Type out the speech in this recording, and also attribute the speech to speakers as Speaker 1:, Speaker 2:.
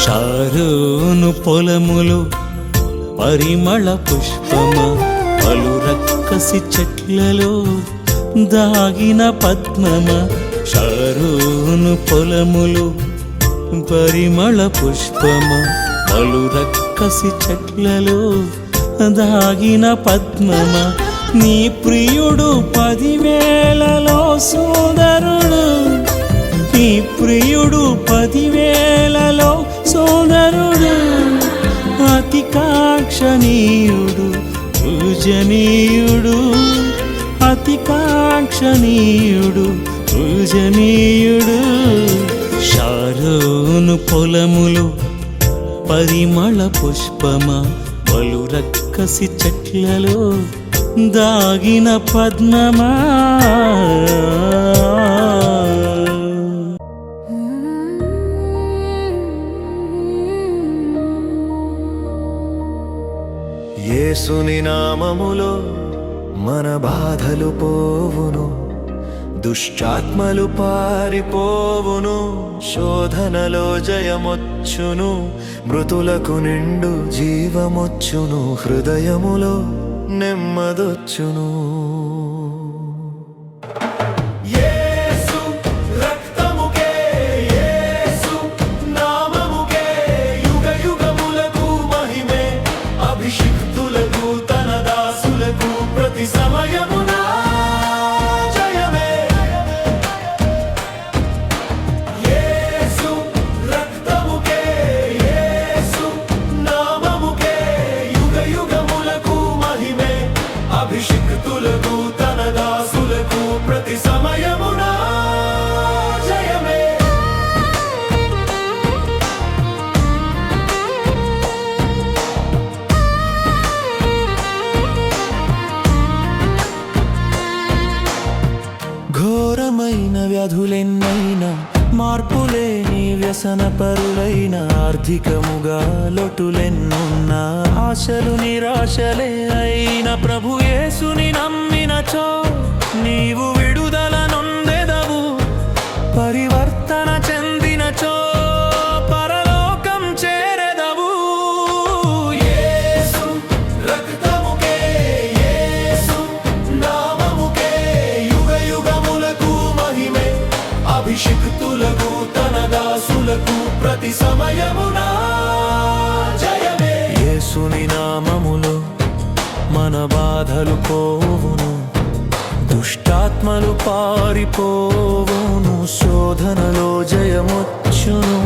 Speaker 1: Sharon పొలములు పరిమళ పుష్పమ, పలు రక్కసి చెట్లలో దాగిన పద్మమ. షారోను పొలములు పరిమళ పుష్పమ, పలు రక్కసి చెట్లలో దాగిన పద్మమ. నీ ప్రియుడు 10,000లలో సోదరుడు, నీ ప్రియుడు 10,000లలో సోదరుడు. అతి కాంక్షణీయుడు పూజనీయుడు, అతి కాంక్షణీయుడు పూజనీయుడు. షారోను పొలములు పరిమళ పుష్పమ, పలు రక్కసి చెట్లలో దాగిన పద్మమా.
Speaker 2: యేసుని నామములో మన బాధలు పోవును, దుష్టాత్మలు పారిపోవును, శోధనలో జయమొచ్చును, మృతులకు నిండు జీవమొచ్చును, హృదయములో నెమ్మదొచ్చును. అభిషిక్తులకు తన దాసులకు ప్రతి సమయమునా జయమే. ఘోరమైన వ్యాధులెన్నైనా, మార్పులేని వ్యసన పరులైన, ఆర్థికముగా లోటులెన్నున్నా, ఆశలు నిరాశలే అయిన ప్రభు యేసుని నమ్మినచో నీవు విడుదల నొందెదవు. పరివర్తన చెందినచో పరలోకం చేరెదవు. యేసు రక్తముకే, యేసు నామముకే యుగ యుగములకు మహిమే. అభిషిక్తులకు తన దాసులకు ప్రతి సమయమునా జయమే. యేసుని నామములో మన బాధలు పోవును, దుష్టాత్మలు పారిపోవును, శోధనలో జయమొచ్చును.